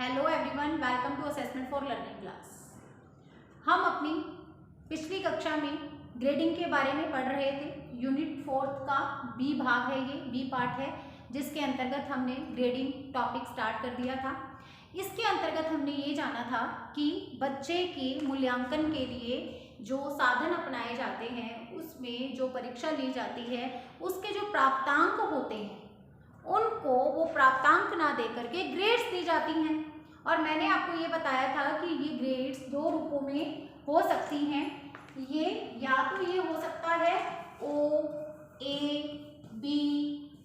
Hello everyone, welcome to assessment for learning class. हम अपनी पिछली कक्षा में ग्रेडिंग के बारे में पढ़ रहे थे। यूनिट 4 का बी भाग है, ये बी पार्ट है, जिसके अंतर्गत हमने ग्रेडिंग टॉपिक स्टार्ट कर दिया था। इसके अंतर्गत हमने ये जाना था कि बच्चे के मूल्यांकन के लिए जो साधन अपनाए जाते हैं, उसमें जो परीक्षा ली जाती है, उसके जो प्राप्तांक होते हैं उनको वो प्राप्तांक ना दे करके ग्रेड्स दी जाती हैं। और मैंने आपको ये बताया था कि ये ग्रेड्स दो रूपों में हो सकती हैं। ये या तो ये हो सकता है ओ, ए, बी,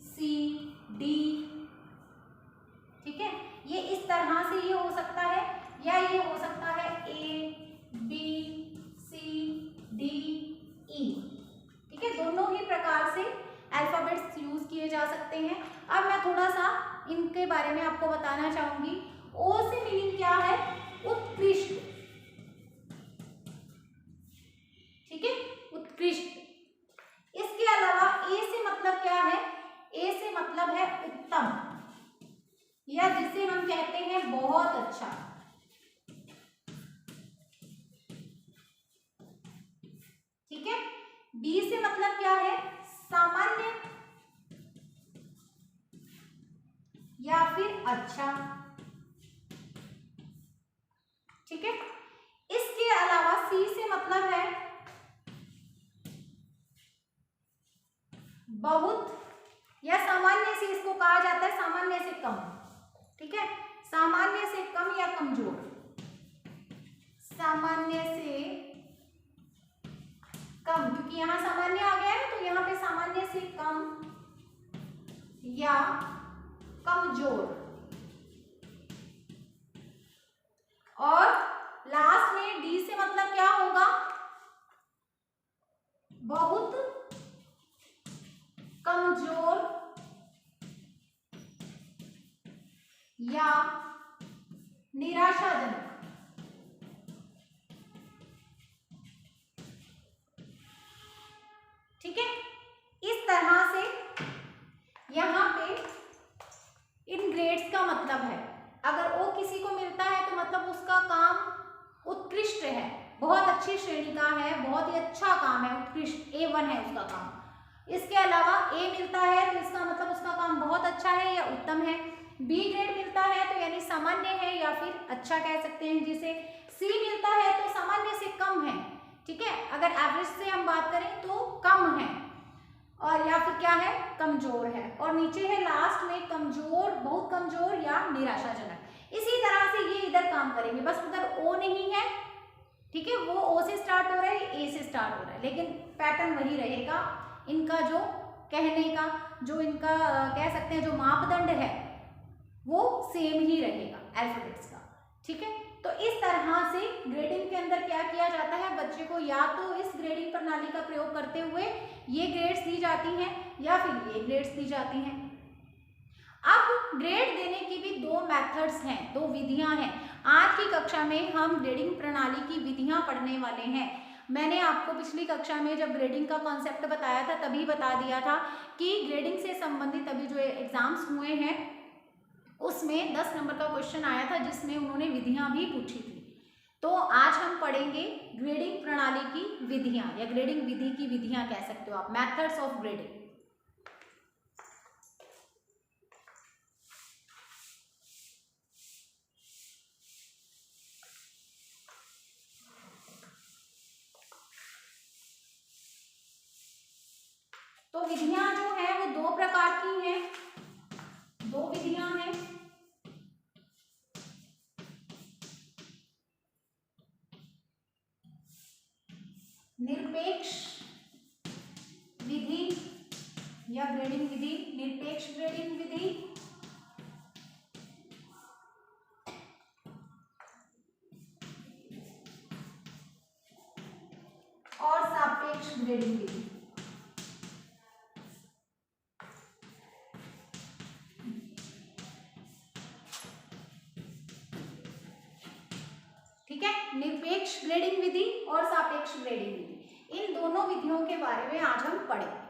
सी, डी, ठीक है, ये इस तरह से ये हो सकता है, या ये हो सकता है ए, बी, सी, डी, ई, ठीक है। दोनों ही प्रकार से अल्फाबेट्स यूज किए जा सकते हैं। अब मैं थोड़ा सा इनके बारे में आपको बताना चाहूंगी। ओ से मीनिंग क्या है? उत्कृष्ट, ठीक है, उत्कृष्ट। इसके अलावा ए से मतलब क्या है? ए से मतलब है उत्तम, या जिसे हम कहते हैं बहुत अच्छा, ठीक है। बी से मतलब क्या है? सामान्य या फिर अच्छा, ठीक है। इसके अलावा सी से मतलब है बहुत, या सामान्य से इसको कहा जाता है सामान्य से कम, ठीक है, सामान्य से कम या कमजोर, सामान्य से कम, क्योंकि यहां सामान्य आ गया है तो यहां पे सामान्य से कम या कमजोर। और लास्ट में डी से मतलब क्या होगा? बहुत कमजोर या निराशाजनक, ठीक है। इस तरह से यहां पे इन ग्रेड्स का मतलब है, अगर ओ किसी को मिलता है तो मतलब उसका काम उत्कृष्ट है, बहुत अच्छी श्रेणी का है, बहुत ही अच्छा काम है, उत्कृष्ट A1 है उसका काम। इसके अलावा ए मिलता है तो इसका मतलब उसका काम बहुत अच्छा है या उत्तम है। बी ग्रेड मिलता है तो यानी सामान्य है या फिर अच्छा कह सकते हैं जिसे। सी मिलता है तो सामान्य से कम है, ठीक है, अगर एवरेज से हम बात करें तो कम है, और या फिर क्या है? कमजोर है। और नीचे है लास्ट में कमजोर, बहुत कमजोर या निराशाजनक। इसी तरह से ये इधर काम करेंगे, बस उधर ओ नहीं है, ठीक है, वो ओ से स्टार्ट हो रहा है, ए से स्टार्ट हो रहा है, लेकिन पैटर्न वही रहेगा। इनका जो कहने का, जो इनका कह सकते हैं जो मापदंड है, वो सेम ही रहेगा अल्फाबेट्स का, ठीक है। तो इस तरह से ग्रेडिंग के अंदर क्या किया जाता है? बच्चे को या तो इस ग्रेडिंग प्रणाली का प्रयोग करते हुए ये ग्रेड्स दी जाती हैं या फिर ये ग्रेड्स दी जाती हैं। अब ग्रेड देने की भी दो मेथड्स हैं, दो विधियां हैं। आज की कक्षा में हम ग्रेडिंग प्रणाली की विधियां पढ़ने वाले हैं। मैंने आपको पिछली कक्षा में जब ग्रेडिंग का कॉन्सेप्ट बताया था तभी बता दिया था कि ग्रेडिंग से संबंधित अभी जो एग्जाम्स हुए हैं उसमें 10 नंबर का क्वेश्चन आया था जिसमें उन्होंने विधियां भी पूछी थी। तो आज हम पढ़ेंगे ग्रेडिंग प्रणाली की विधियां, या ग्रेडिंग विधि की विधियां कह सकते हो आप, मेथड्स ऑफ ग्रेडिंग। तो विधियां जो है वो दो प्रकार की हैं, दो विधियां हैं। निरपेक्ष विधि या ग्रेडिंग विधि, निरपेक्ष ग्रेडिंग विधि और सापेक्ष ग्रेडिंग विधि। ठीक है, निरपेक्ष ग्रेडिंग विधि और सापेक्ष ग्रेडिंग विधि, इन दोनों विधियों के बारे में आज हम पढ़ेंगे।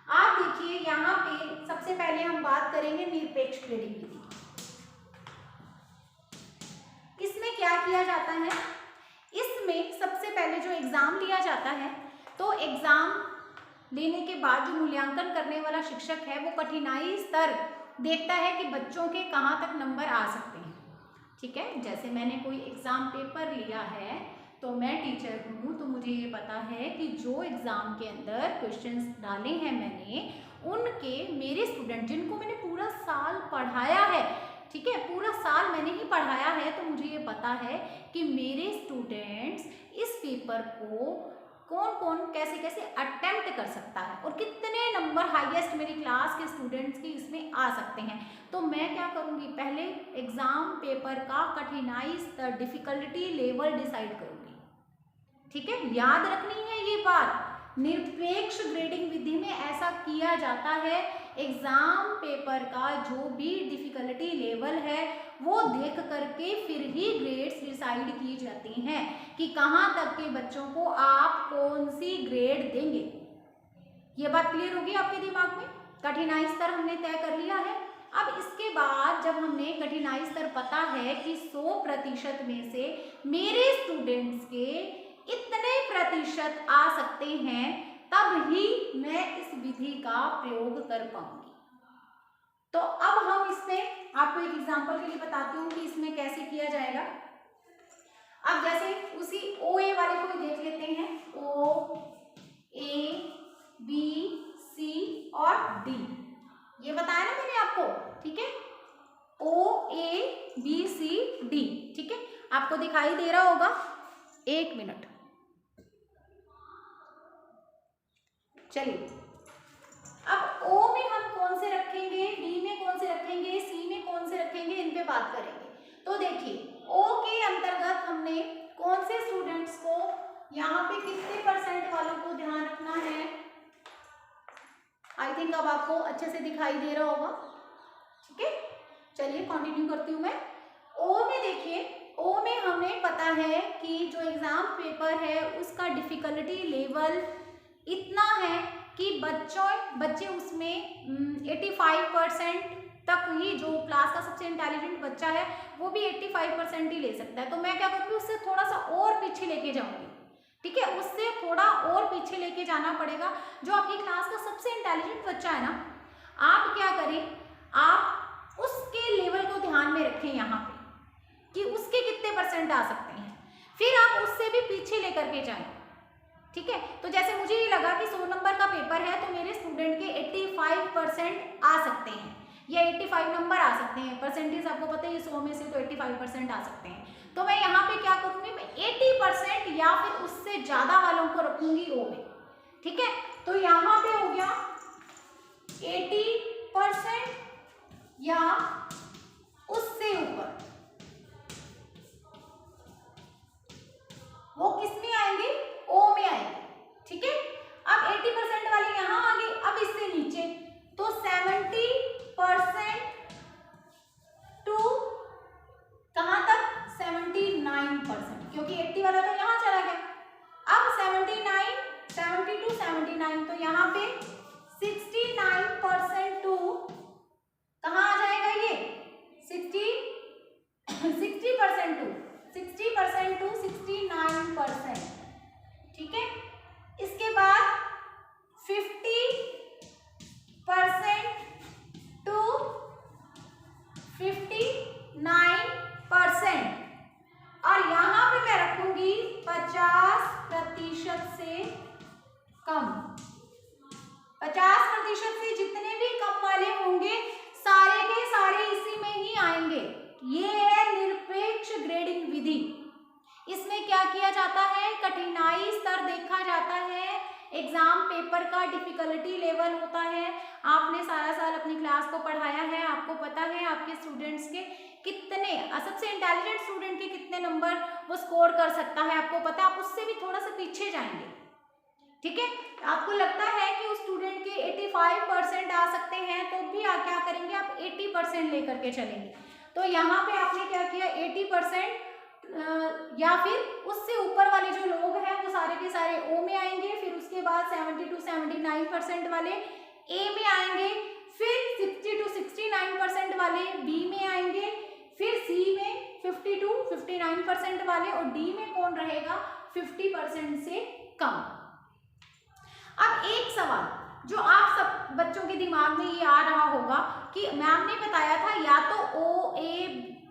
आप देखिए यहाँ पे सबसे पहले हम बात करेंगे निरपेक्ष ग्रेडिंग विधि। किया जाता है, इसमें सबसे पहले जो एग्जाम लिया जाता है, तो एग्जाम लेने के बाद जो मूल्यांकन करने वाला शिक्षक है वो कठिनाई स्तर देखता है कि बच्चों के कहाँ तक नंबर आ सकते हैं। ठीक है, जैसे मैंने कोई एग्जाम पेपर लिया है तो मैं टीचर हूँ, तो मुझे ये पता है कि जो एग्जाम के अंदर क्वेश्चंस डाले हैं मैंने, उनके मेरे स्टूडेंट जिनको मैंने पूरा साल पढ़ाया है, ठीक है, पूरा साल मैंने ही पढ़ाया है, तो मुझे ये पता है कि मेरे स्टूडेंट्स इस पेपर को कौन कौन कैसे कैसे अटेम्प्ट कर सकता है और कितने नंबर हाईएस्ट मेरी क्लास के स्टूडेंट्स के इसमें आ सकते हैं। तो मैं क्या करूँगी, पहले एग्जाम पेपर का कठिनाई स्तर डिफिकल्टी लेवल डिसाइड करूँगी। ठीक है, याद रखनी है ये बात, निरपेक्ष ग्रेडिंग विधि में ऐसा किया जाता है। एग्जाम पेपर का जो भी डिफिकल्टी लेवल है वो देख करके फिर ही ग्रेड्स डिसाइड की जाती हैं कि कहाँ तक के बच्चों को आप कौन सी ग्रेड देंगे। ये बात क्लियर होगी आपके दिमाग में। कठिनाई स्तर हमने तय कर लिया है। अब इसके बाद जब हमने कठिनाई स्तर पता है कि 100% में से मेरे स्टूडेंट्स के इतने प्रतिशत आ सकते हैं, तब ही मैं इस विधि का प्रयोग कर पाऊंगी। तो अब हम इसमें आपको एक एग्जांपल के लिए बताती हूँ कि इसमें कैसे किया जाएगा। अब जैसे उसी OA वाले को देख लेते हैं, O, A, B, C और D, ये बताया ना मैंने आपको। ठीक है, O, A, B, C, D। ठीक है, आपको दिखाई दे रहा होगा, एक मिनट। चलिए, अब O में हम कौन से रखेंगे, D में कौन से रखेंगे, C में कौन से रखेंगे, इन पे बात करेंगे। तो देखिए, O के अंतर्गत हमने कौन से स्टूडेंट्स को, यहाँ पे कितने % वालों को ध्यान रखना है। आई थिंक अब आपको अच्छे से दिखाई दे रहा होगा। ठीक है, चलिए कंटिन्यू करती हूँ मैं। O में देखिए, O में हमें पता है कि जो एग्जाम पेपर है उसका डिफिकल्टी लेवल इतना है कि बच्चे उसमें 85% तक ही, जो क्लास का सबसे इंटेलिजेंट बच्चा है वो भी 85% ही ले सकता है। तो मैं क्या करूँगी, उससे थोड़ा सा और पीछे लेके जाऊंगी। ठीक है, उससे थोड़ा और पीछे लेके जाना पड़ेगा। जो आपकी क्लास का सबसे इंटेलिजेंट बच्चा है ना, आप क्या करें, आप उसके लेवल को ध्यान में रखें यहाँ पे कि उसके कितने % आ सकते हैं, फिर आप उससे भी पीछे लेकर के जाएं। ठीक है, तो जैसे मुझे ये लगा कि 100 नंबर का पेपर है तो मेरे स्टूडेंट के 85% आ सकते हैं, या 85 नंबर आ सकते हैं। परसेंटेज आपको पता है, ये 100 में से तो 85% आ सकते हैं। तो मैं यहाँ पे क्या करूँगी, मैं 80% या फिर उससे ज़्यादा वालों को रखूँगी O में। ठीक है, तो यहाँ पे हो गया 80% या उससे ऊपर, वो किस में आएंगे, O में आएंगे। ठीक है, अब 80% वाले यहाँ आ गए। अब इससे नीचे तो 70% टू कहाँ तक, 79%, क्योंकि 80 वाला तो यहाँ चला गया। अब 79, 70 to 79, तो यहाँ पे 69% टू कहाँ आ जाएगा, ये 60% टू 69%। ठीक है, इसके बाद 50% टू 59%, और यहाँ पे मैं रखूंगी 50% से कम। 50% से जितने भी कम वाले होंगे सारे के सारे इसी में ही आएंगे। ये है निरपेक्ष ग्रेडिंग विधि। इसमें क्या किया जाता है, कठिनाई स्तर देखा जाता है, एग्जाम पेपर का डिफिकल्टी लेवल होता है। आपने सारा साल अपनी क्लास को पढ़ाया है, आपको पता है आपके स्टूडेंट्स के कितने, सबसे इंटेलिजेंट स्टूडेंट के कितने नंबर वो स्कोर कर सकता है आपको पता है, आप उससे भी थोड़ा सा पीछे जाएंगे। ठीक है, आपको लगता है कि उस स्टूडेंट के 85% आ सकते हैं, तो भी आप क्या करेंगे, आप 80% लेकर के चलेंगे। तो यहाँ पे आपने क्या किया, 80% या फिर उससे ऊपर वाले जो लोग हैं वो सारे के सारे O में आएंगे, फिर उसके बाद 70 to 79% वाले A में आएंगे, फिर 60 to 69% वाले B में आएंगे, फिर C में 50 to 59% वाले, और डी में कौन रहेगा 50% से कम। अब एक सवाल जो आप सब बच्चों के दिमाग में ये आ रहा होगा कि मैम ने बताया था या तो ओ ए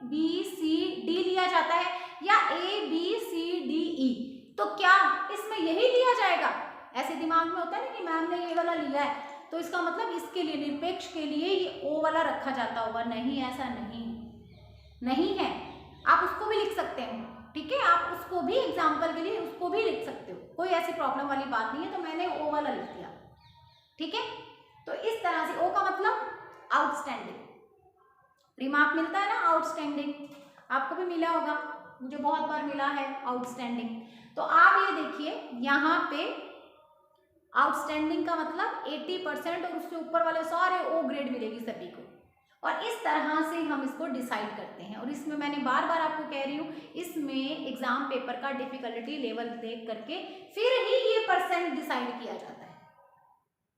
बी सी डी लिया जाता है या A B C D E, तो क्या इसमें यही लिया जाएगा? ऐसे दिमाग में होता है ना कि मैम ने ये वाला लिया है तो इसका मतलब इसके लिए, निरपेक्ष के लिए ये ओ वाला रखा जाता होगा। नहीं, ऐसा नहीं है। आप उसको भी लिख सकते हैं, ठीक है, आप उसको भी एग्जाम्पल के लिए उसको भी लिख सकते हो, कोई ऐसी प्रॉब्लम वाली बात नहीं है। तो मैंने ओ वाला लिख दिया, ठीक है। तो इस तरह से ओ का मतलब आउटस्टैंडिंग, रिमार्क मिलता है ना आउटस्टैंडिंग, आपको भी मिला होगा, मुझे बहुत बार मिला है आउटस्टैंडिंग। तो आप ये देखिए यहाँ पे आउटस्टैंडिंग का मतलब 80% और उससे ऊपर वाले सारे ओ ग्रेड मिलेगी सभी को। और इस तरह से हम इसको डिसाइड करते हैं। और इसमें मैंने बार बार आपको कह रही हूँ, इसमें एग्जाम पेपर का डिफिकल्टी लेवल देख करके फिर ही ये परसेंट डिसाइड किया जाता है,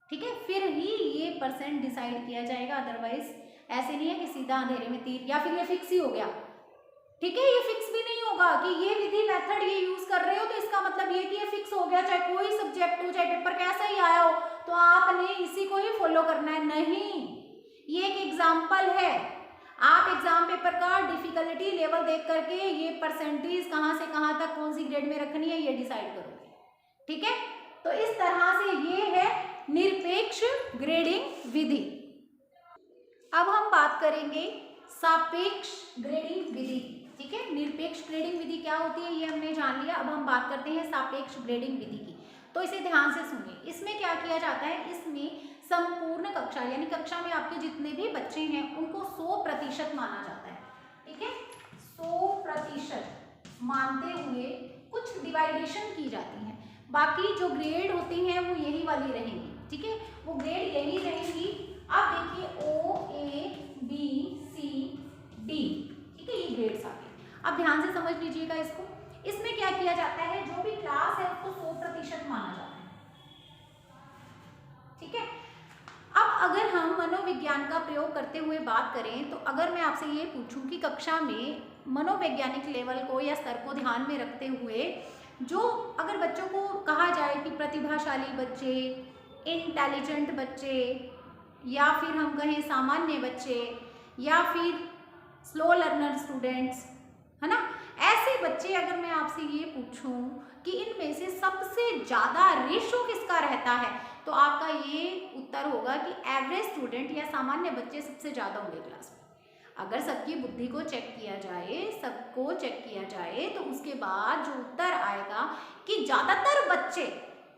ठीक है, फिर ही ये परसेंट डिसाइड किया जाएगा। अदरवाइज ऐसे नहीं है कि सीधा अंधेरे में तीर, या फिर ये फिक्स ही हो गया, ठीक है। ये फिक्स भी नहीं होगा कि ये विधि मेथड ये यूज कर रहे हो तो इसका मतलब ये कि ये फिक्स हो गया, चाहे कोई सब्जेक्ट हो, चाहे पेपर कैसा ही आया हो, तो आपने इसी को ही फॉलो करना है। नहीं, ये एक एग्जाम्पल है। आप एग्जाम पेपर का डिफिकल्टी लेवल देख करके ये परसेंटेज कहाँ से कहाँ तक कौन सी ग्रेड में रखनी है ये डिसाइड करोगे, ठीक है। तो इस तरह से ये है निरपेक्ष ग्रेडिंग विधि। अब हम बात करेंगे सापेक्ष ग्रेडिंग विधि, ठीक है। निरपेक्ष ग्रेडिंग विधि क्या होती है ये हमने जान लिया। अब हम बात करते हैं सापेक्ष ग्रेडिंग विधि की। तो इसे ध्यान से सुनिए। इसमें क्या किया जाता है, इसमें संपूर्ण कक्षा यानी कक्षा में आपके जितने भी बच्चे हैं उनको 100% माना जाता है, ठीक है। 100% मानते हुए कुछ डिवाइडेशन की जाती है। बाकी जो ग्रेड होती हैं वो यही वाली रहेंगी, ठीक है, वो ग्रेड यही रहेंगी। अब देखिए ओ ए बी सी डी, ठीक है, ये ग्रेड्स आ गए। अब ध्यान से समझ लीजिएगा इसको। इसमें क्या किया जाता है, जो भी क्लास है उसको 100% माना जाता है, ठीक है। अब अगर हम मनोविज्ञान का प्रयोग करते हुए बात करें तो अगर मैं आपसे ये पूछूं कि कक्षा में मनोवैज्ञानिक लेवल को या स्तर को ध्यान में रखते हुए जो अगर बच्चों को कहा जाए कि प्रतिभाशाली बच्चे, इंटेलिजेंट बच्चे, या फिर हम कहें सामान्य बच्चे, या फिर स्लो लर्नर स्टूडेंट्स, है ना, ऐसे बच्चे अगर मैं आपसे ये पूछूं कि इनमें से सबसे ज़्यादा रेशो किसका रहता है, तो आपका ये उत्तर होगा कि एवरेज स्टूडेंट या सामान्य बच्चे सबसे ज़्यादा होंगे क्लास में। अगर सबकी बुद्धि को चेक किया जाए, सबको चेक किया जाए, तो उसके बाद जो उत्तर आएगा कि ज़्यादातर बच्चे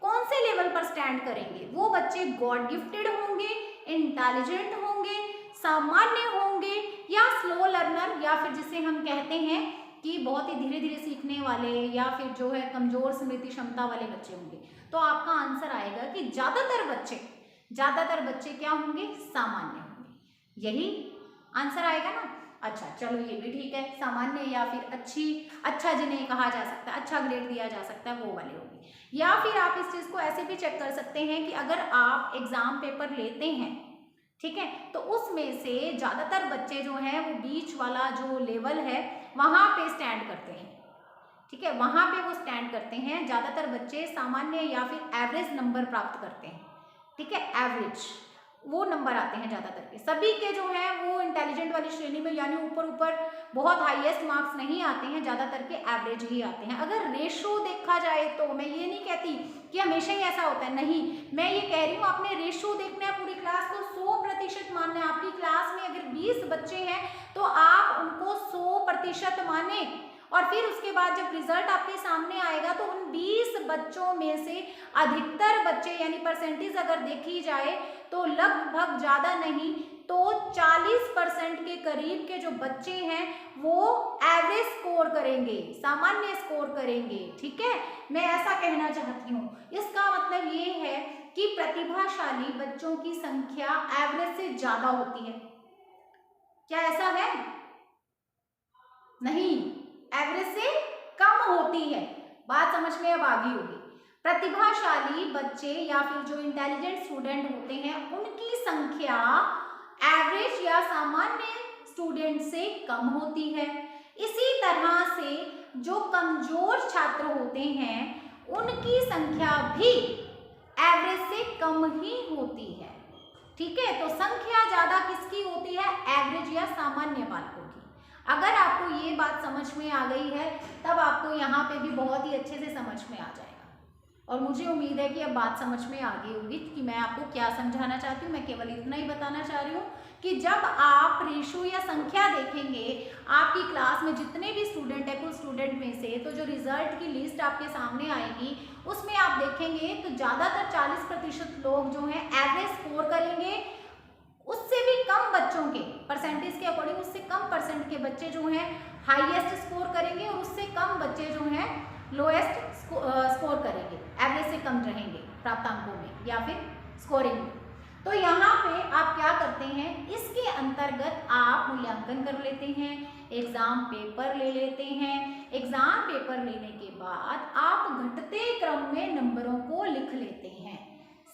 कौन से लेवल पर स्टैंड करेंगे, वो बच्चे गॉड गिफ्टेड होंगे, इंटेलिजेंट होंगे, सामान्य होंगे, या स्लो लर्नर, या फिर जिसे हम कहते हैं कि बहुत ही धीरे धीरे सीखने वाले, या फिर जो है कमजोर स्मृति क्षमता वाले बच्चे होंगे। तो आपका आंसर आएगा कि ज्यादातर बच्चे क्या होंगे, सामान्य होंगे। यही आंसर आएगा ना। अच्छा चलो ये भी ठीक है, सामान्य या फिर अच्छा जिन्हें कहा जा सकता है, अच्छा ग्रेड दिया जा सकता है, वो वाले होंगे। या फिर आप इस चीज को ऐसे भी चेक कर सकते हैं कि अगर आप एग्जाम पेपर लेते हैं, ठीक है, तो उसमें से ज्यादातर बच्चे जो हैं वो बीच वाला जो लेवल है वहां पे स्टैंड करते हैं, ठीक है, वहां पे वो स्टैंड करते हैं। ज्यादातर बच्चे सामान्य या फिर एवरेज नंबर प्राप्त करते हैं, ठीक है, एवरेज वो नंबर आते हैं ज्यादातर के। सभी के जो है वो इंटेलिजेंट वाली श्रेणी में यानी ऊपर बहुत हाईएस्ट मार्क्स नहीं आते हैं, ज्यादातर के एवरेज ही आते हैं। अगर रेशो देखा जाए तो मैं ये नहीं कहती कि हमेशा ही ऐसा होता है, नहीं, मैं ये कह रही हूँ आपने रेशो देखना है, पूरी क्लास को 100% मानना है। आपकी क्लास में अगर 20 बच्चे हैं तो आप उनको 100% माने, और फिर उसके बाद जब रिजल्ट आपके सामने आएगा तो उन 20 बच्चों में से अधिकतर बच्चे यानी परसेंटेज अगर देखी जाए तो लगभग ज़्यादा नहीं तो 40% के करीब के जो बच्चे हैं वो एवरेज स्कोर करेंगे, सामान्य स्कोर करेंगे, ठीक है, मैं ऐसा कहना चाहती हूँ। इसका मतलब ये है कि प्रतिभाशाली बच्चों की संख्या एवरेज से ज़्यादा होती है। क्या ऐसा है? नहीं, एवरेज से कम होती है। बात समझ में अब आ गई होगी। प्रतिभाशाली बच्चे या फिर जो इंटेलिजेंट स्टूडेंट होते हैं उनकी संख्या एवरेज या सामान्य स्टूडेंट से कम होती है। इसी तरह से जो कमजोर छात्र होते हैं उनकी संख्या भी एवरेज से कम ही होती है। ठीक है, तो संख्या ज्यादा किसकी होती है? एवरेज या सामान्य बालकों की। अगर आपको ये बात समझ में आ गई है तब आपको यहाँ पे भी बहुत ही अच्छे से समझ में आ जाएगा। और मुझे उम्मीद है कि अब बात समझ में आ गई होगी कि मैं आपको क्या समझाना चाहती हूँ। मैं केवल इतना ही बताना चाह रही हूँ कि जब आप रेशो या संख्या देखेंगे आपकी क्लास में जितने भी स्टूडेंट है, कुल स्टूडेंट में से, तो जो रिजल्ट की लिस्ट आपके सामने आएगी उसमें आप देखेंगे तो ज़्यादातर 40% लोग जो हैं एवरेज स्कोर करेंगे। उससे भी कम बच्चों के परसेंटेज के अकॉर्डिंग उससे कम परसेंट के बच्चे जो हैं हाईएस्ट स्कोर करेंगे और उससे कम बच्चे जो हैं लोएस्ट स्कोर करेंगे, एवरेज से कम रहेंगे प्राप्तांकों में या फिर स्कोरिंग में। तो यहाँ पे आप क्या करते हैं, इसके अंतर्गत आप मूल्यांकन कर लेते हैं, एग्जाम पेपर ले लेते हैं। एग्जाम पेपर लेने के बाद आप घटते क्रम में नंबरों को लिख लेते हैं।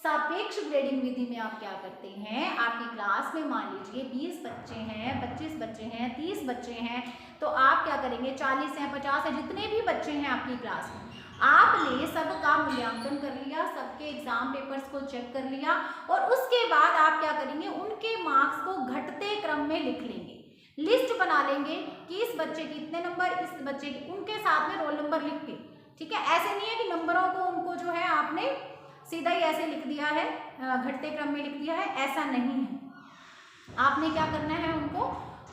सापेक्ष ग्रेडिंग विधि में आप क्या करते हैं, आपकी क्लास में मान लीजिए 20 बच्चे हैं, 25 बच्चे हैं, 30 बच्चे हैं, तो आप क्या करेंगे, 40 हैं, 50 हैं, जितने भी बच्चे हैं आपकी क्लास में, आपने सबका मूल्यांकन कर लिया, सबके एग्जाम पेपर्स को चेक कर लिया और उसके बाद आप क्या करेंगे, उनके मार्क्स को घटते क्रम में लिख लेंगे। लिस्ट बना लेंगे कि इस बच्चे के इतने नंबर, इस बच्चे के, उनके साथ में रोल नंबर लिख के। ठीक है, ऐसे नहीं है कि नंबरों को उनको जो है आपने सीधा ही ऐसे लिख दिया है, घटते क्रम में लिख दिया है, ऐसा नहीं है। आपने क्या करना है, उनको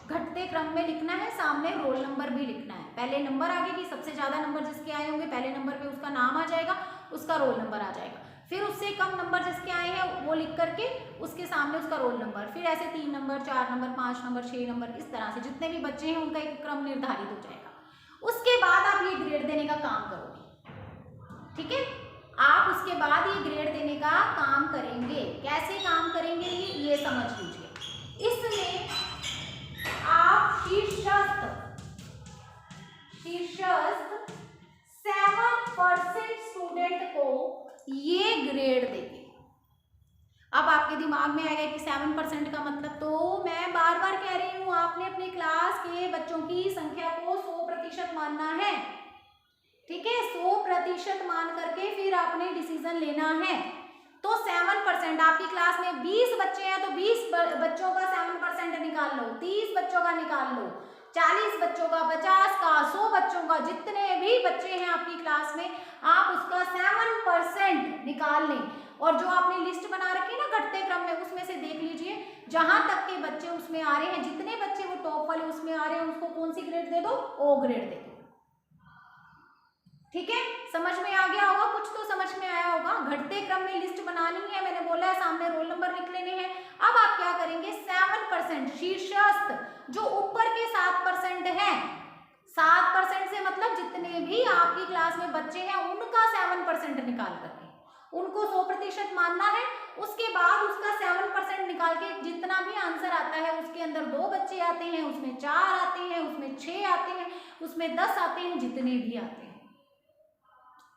घटते क्रम में लिखना है, सामने रोल नंबर भी लिखना है। पहले नंबर आगे की सबसे ज्यादा नंबर जिसके आए होंगे पहले नंबर पे उसका नाम आ जाएगा, उसका रोल नंबर आ जाएगा। फिर उससे कम नंबर जिसके आए हैं वो लिख करके उसके सामने उसका रोल नंबर, फिर ऐसे 3 नंबर, 4 नंबर, 5 नंबर, 6 नंबर, इस तरह से जितने भी बच्चे हैं उनका एक क्रम निर्धारित हो जाएगा। उसके बाद आप ये ग्रेड देने का काम करोगे। ठीक है, आप उसके बाद ये ग्रेड देने का काम करेंगे। कैसे काम करेंगे ये समझ लीजिए। इसमें आप शीर्षस्थ 7% स्टूडेंट को ये ग्रेड देंगे। अब आपके दिमाग में आएगा कि 7% का मतलब, तो मैं बार बार कह रही हूं आपने अपने क्लास के बच्चों की संख्या को 100% मानना है। ठीक है, 100% मान करके फिर आपने डिसीजन लेना है। तो 7%, आपकी क्लास में 20 बच्चे हैं तो 20 बच्चों का 7% निकाल लो, 30 बच्चों का निकाल लो, 40 बच्चों का, 50 का, 100 बच्चों का, जितने भी बच्चे हैं आपकी क्लास में आप उसका 7% निकाल लें। और जो आपने लिस्ट बना रखी है ना घटते क्रम में, उसमें से देख लीजिए जहां तक के बच्चे उसमें आ रहे हैं, जितने बच्चे वो टॉप वाले उसमें आ रहे हैं उसको कौन सी ग्रेड दे दो, ओ ग्रेड दे दो। ठीक है, समझ में आ गया होगा, कुछ तो समझ में आया होगा। घटते क्रम में लिस्ट बनानी है, मैंने बोला है सामने रोल नंबर लिख लेने हैं। अब आप क्या करेंगे, 7% शीर्षस्थ जो ऊपर के 7% हैं, 7% से मतलब जितने भी आपकी क्लास में बच्चे हैं उनका 7% निकाल करके उनको 100% मानना है। उसके बाद उसका 7% निकाल के जितना भी आंसर आता है उसके अंदर 2 बच्चे आते हैं, उसमें 4 आते हैं, उसमें 6 आते हैं, उसमें 10 आते हैं, जितने भी आते हैं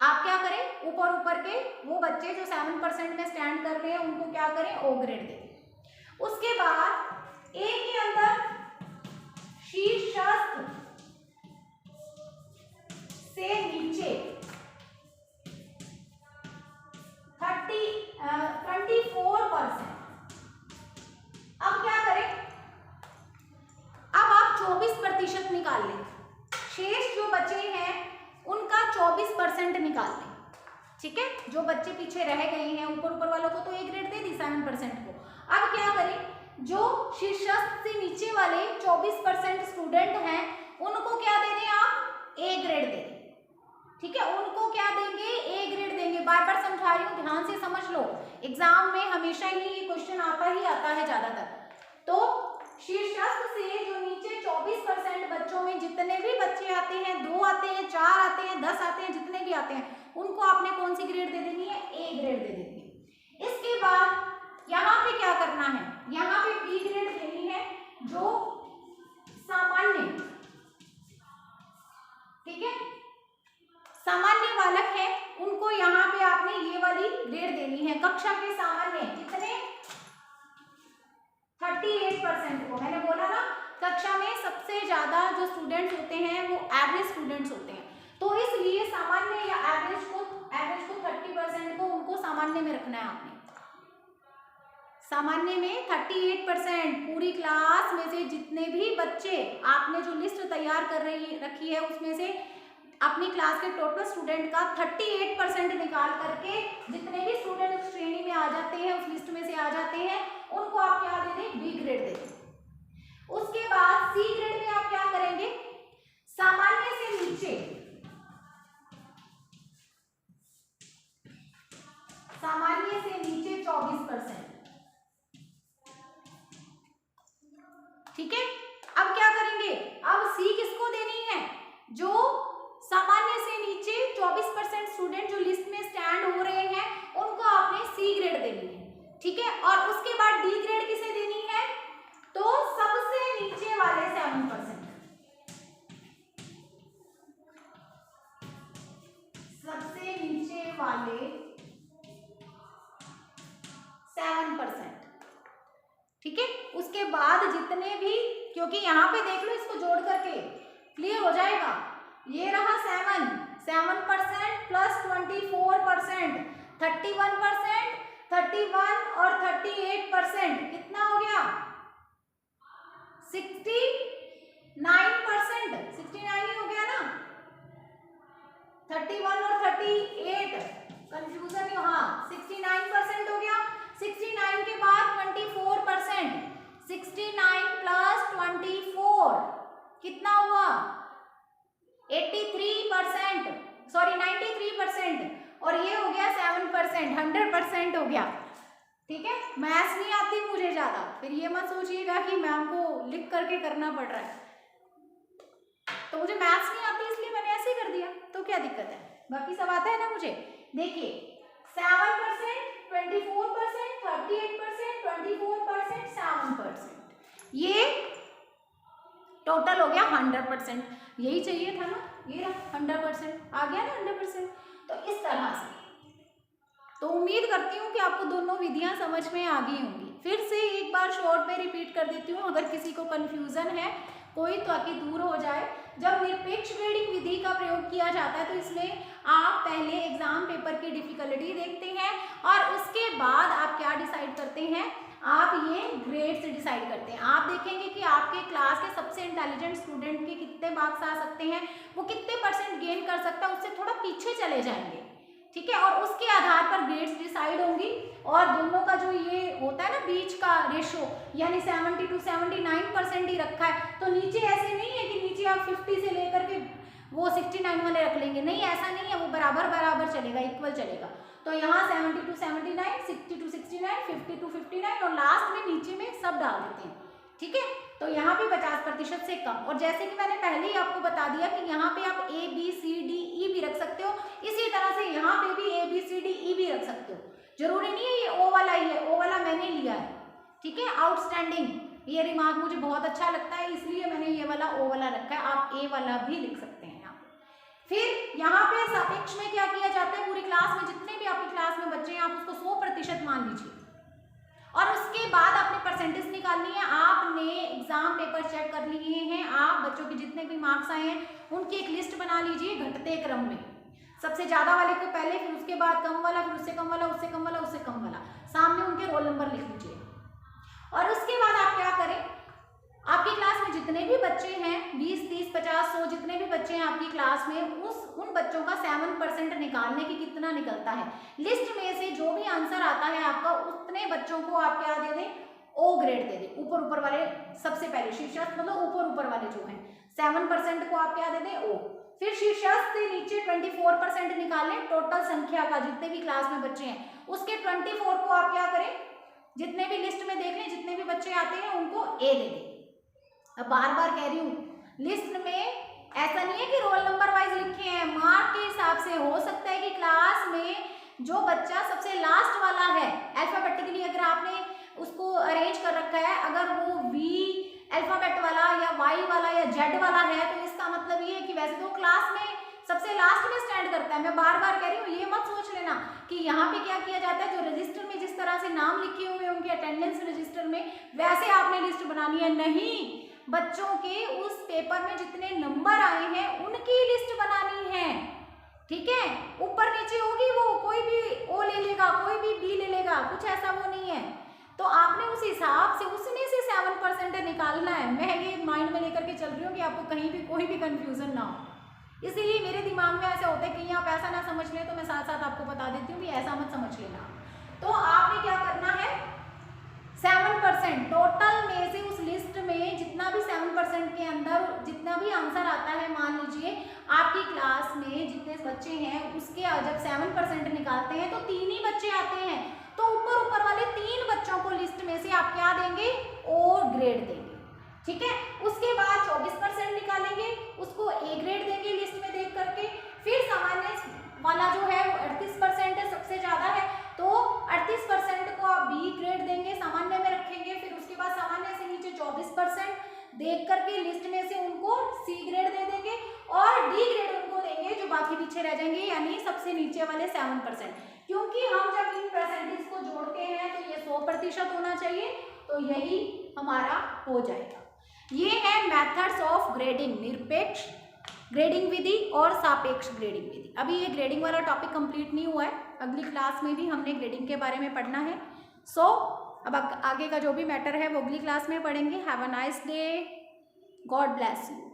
आप क्या करें, ऊपर ऊपर के वो बच्चे जो 7% में स्टैंड कर रहे हैं उनको क्या करें, ओ ग्रेड दें। उसके बाद ए के अंदर शीर्षस्थ से नीचे 24%। अब क्या करें, अब आप 24% निकाल लें, शेष जो बचे हैं उनका 24% निकाल लें। ठीक है, जो बच्चे पीछे रह गए हैं, ऊपर ऊपर वालों को तो ए ग्रेड दे दी 7% को। अब क्या करें, जो शीर्षस्थ से नीचे वाले 24% स्टूडेंट हैं उनको क्या दे दें, आप ए ग्रेड दे दें। ठीक है, उनको क्या देंगे, ए ग्रेड देंगे। बार बार समझा रही हूँ, ध्यान से समझ लो, एग्जाम में हमेशा ही ये क्वेश्चन आता है ज्यादातर। तो शीर्षस्थ से जो नीचे 24% बच्चों में जितने भी बच्चे आते हैं, 2 आते हैं, 4 आते हैं, 10 आते हैं, जितने भी आते हैं उनको आपने कौन सी ग्रेड दे देनी है, ए ग्रेड दे देनी है। इसके बाद यहाँ पे क्या करना है, यहाँ पे बी ग्रेड देनी है जो सामान्य, ठीक है, सामान्य बालक है उनको यहाँ पे आपने ये वाली ग्रेड देनी है। कक्षा के सामान्य कितने, 38% को, मैंने बोला ना कक्षा में सबसे ज्यादा जो स्टूडेंट्स स्टूडेंट्स होते हैं वो एवरेज स्टूडेंट्स होते हैं, तो इसलिए सामान्य या एवरेज को 30% को उनको सामान्य में रखना है आपने। सामान्य में 38% पूरी क्लास में से जितने भी बच्चे आपने जो लिस्ट तैयार कर रखी है उसमें से अपनी क्लास के टोटल स्टूडेंट का 38% निकाल करके जितने भी स्टूडेंट उस श्रेणी में आ जाते हैं, उस लिस्ट में से आ जाते हैं, उनको आप क्या दे दें, बी ग्रेड दे दें। उसके बाद सी ग्रेड में आप क्या करेंगे, सामान्य से नीचे 24%। ठीक है, अब क्या करेंगे, अब सी किसको देनी है, जो सामान्य से नीचे 24% स्टूडेंट जो लिस्ट में स्टैंड हो रहे हैं उनको आपने सी ग्रेड देनी है। ठीक है, और उसके बाद डी ग्रेड किसे देनी है, तो सबसे नीचे वाले 7%, सबसे नीचे वाले 7%। ठीक है, उसके बाद जितने भी, क्योंकि यहाँ पे देख लो इसको जोड़ करके क्लियर हो जाएगा, ये रहा 7% प्लस 24%, 31%, 31 और 38% कितना हो गया, 69%, 69 ही हो गया ना, 31 और 38 कंफ्यूजन यहाँ, 69% हो गया। 69 के बाद 24%, 69 प्लस 24 कितना हुआ, 83%, सॉरी 93%, और ये हो गया 7%, 100% हो गया। ठीक है, मैथ्स नहीं आती मुझे ज्यादा, फिर ये मत सोचिएगा कि मैम को लिख करके करना पड़ रहा है, तो मुझे मैथ्स नहीं आती इसलिए मैंने ऐसे ही कर दिया, तो क्या दिक्कत है, बाकी सब आता है ना मुझे। देखिए 7%, 24%, 38%, 24%, 7%, ये टोटल हो गया 100%। यही चाहिए था ना, ये रहा 100%, आ गया ना 100%। तो इस तरह से, तो उम्मीद करती हूँ कि आपको दोनों विधियां समझ में आ गई होंगी। फिर से एक बार शॉर्ट में रिपीट कर देती हूँ, अगर किसी को कंफ्यूजन है कोई, तो ताकि दूर हो जाए। जब निरपेक्ष ग्रेडिंग विधि का प्रयोग किया जाता है तो इसमें आप पहले एग्जाम पेपर की डिफिकल्टी देखते हैं और उसके बाद आप क्या डिसाइड करते हैं, आप ये ग्रेड से डिसाइड करते हैं। आप देखेंगे कि आपके क्लास के सबसे इंटेलिजेंट स्टूडेंट के कितने मार्क्स आ सकते हैं, वो कितने % गेन कर सकता है, उससे थोड़ा पीछे चले जाएंगे। ठीक है, और उसके आधार पर ग्रेड्स डिसाइड होंगी, और दोनों का जो ये होता है ना बीच का रेशो, यानी 70 to 79% ही रखा है, तो नीचे ऐसे नहीं है कि नीचे आप 50 से लेकर के वो 69 वाले रख लेंगे, नहीं ऐसा नहीं है, वो बराबर बराबर चलेगा, इक्वल चलेगा। तो यहाँ 70 to 79, 60 to 69, 50 to 59, और लास्ट में नीचे में सब डाल देते हैं। ठीक है, तो यहाँ पे 50% से कम, और जैसे कि मैंने पहले ही आपको बता दिया कि यहाँ पे आप A B C D E भी रख सकते हो, इसी तरह से यहाँ पे भी A B C D E भी रख सकते हो, जरूरी नहीं है ये O वाला ही है, O वाला मैंने लिया है। ठीक है, आउटस्टैंडिंग, ये रिमार्क मुझे बहुत अच्छा लगता है इसलिए मैंने ये वाला O वाला रखा है, आप A वाला भी लिख सकते हैं यहाँ पे। फिर यहाँ पे सापेक्ष में क्या किया जाता है, पूरी क्लास में जितने भी आपकी क्लास में बच्चे हैं आप उसको 100% मान लीजिए, और उसके बाद आपने परसेंटेज निकालनी है। आपने एग्जाम पेपर चेक कर लिए हैं, आप बच्चों के जितने भी मार्क्स आए हैं उनकी एक लिस्ट बना लीजिए घटते क्रम में, सबसे ज्यादा वाले को पहले, फिर उसके बाद कम वाला, फिर उससे कम वाला, उससे कम वाला, उससे कम वाला, सामने उनके रोल नंबर लिख लीजिए। और उसके बाद आप क्या करें, आपकी क्लास में जितने भी बच्चे हैं 20, 30, 50, 100 जितने भी बच्चे हैं आपकी क्लास में, उन बच्चों का 7% निकालने की कितना निकलता है, लिस्ट में से जो भी आंसर आता है आपका, उतने बच्चों को आप क्या दे दें, ओ ग्रेड दे दें। ऊपर वाले सबसे पहले शीर्षस्थ, मतलब ऊपर वाले जो हैं 7% को आप क्या दे दें, ओ। फिर शीर्षस्थ से नीचे 24% निकालें, टोटल संख्या का जितने भी क्लास में बच्चे हैं उसके 24 को आप क्या करें, जितने भी लिस्ट में देख लें जितने भी बच्चे आते हैं उनको ए दे दें। अब बार बार कह रही हूँ, लिस्ट में ऐसा नहीं है कि रोल नंबर वाइज लिखे हैं, मार्क के हिसाब से। हो सकता है कि क्लास में जो बच्चा सबसे लास्ट वाला है, अल्फाबेटिकली अगर आपने उसको अरेंज कर रखा है, अगर वो वी अल्फाबेट वाला या वाई वाला या जेड वाला है, तो इसका मतलब ये है कि वैसे तो क्लास में सबसे लास्ट में स्टैंड करता है। मैं बार बार कह रही हूँ, ये मत सोच लेना कि यहाँ पे क्या किया जाता है, जो रजिस्टर में जिस तरह से नाम लिखे हुए हैं उनके अटेंडेंस रजिस्टर में, वैसे आपने लिस्ट बनानी है, नहीं। बच्चों के उस पेपर में जितने नंबर आए हैं उनकी लिस्ट बनानी है, ठीक है। ऊपर नीचे होगी वो, कोई भी ओ ले लेगा, कोई भी बी ले लेगा, कुछ ऐसा वो नहीं है। तो आपने उस हिसाब से उसमें से 7% निकालना है। मैं ये माइंड में लेकर के चल रही हूँ कि आपको कहीं भी कोई भी कंफ्यूजन ना हो, इसीलिए मेरे दिमाग में ऐसा होता है कि आप ऐसा ना समझ लें, तो मैं साथ साथ आपको बता देती हूँ कि ऐसा मत समझ लेना। तो आपने क्या करना है, 7% टोटल में से उस लिस्ट में जितना भी 7% के अंदर जितना भी आंसर आता है, मान लीजिए आपकी क्लास में जितने बच्चे हैं उसके जब 7% निकालते हैं तो 3 ही बच्चे आते हैं, तो ऊपर वाले 3 बच्चों को लिस्ट में से आप क्या देंगे, ओ ग्रेड देंगे, ठीक है। उसके बाद 24% निकालेंगे, उसको ए ग्रेड देंगे लिस्ट में देख करके। फिर सामान्य वाला जो है वो 38% है, सबसे ज्यादा है, तो 38% को आप बी ग्रेड देंगे, सामान्य में रखेंगे। फिर उसके बाद सामान्य से नीचे 24% देख करके लिस्ट में से उनको सी ग्रेड दे देंगे और डी ग्रेड उनको देंगे जो बाकी पीछे रह जाएंगे, यानी सबसे नीचे वाले 7%। क्योंकि हम जब इन परसेंटेज को जोड़ते हैं तो ये 100% होना चाहिए, तो यही हमारा हो जाएगा। ये है मेथड्स ऑफ ग्रेडिंग, निरपेक्ष ग्रेडिंग विधि और सापेक्ष ग्रेडिंग विधि। अभी ये ग्रेडिंग वाला टॉपिक कंप्लीट नहीं हुआ है, अगली क्लास में भी हमने ग्रेडिंग के बारे में पढ़ना है। सो अब आगे का जो भी मैटर है वो अगली क्लास में पढ़ेंगे। Have a nice day, God bless you.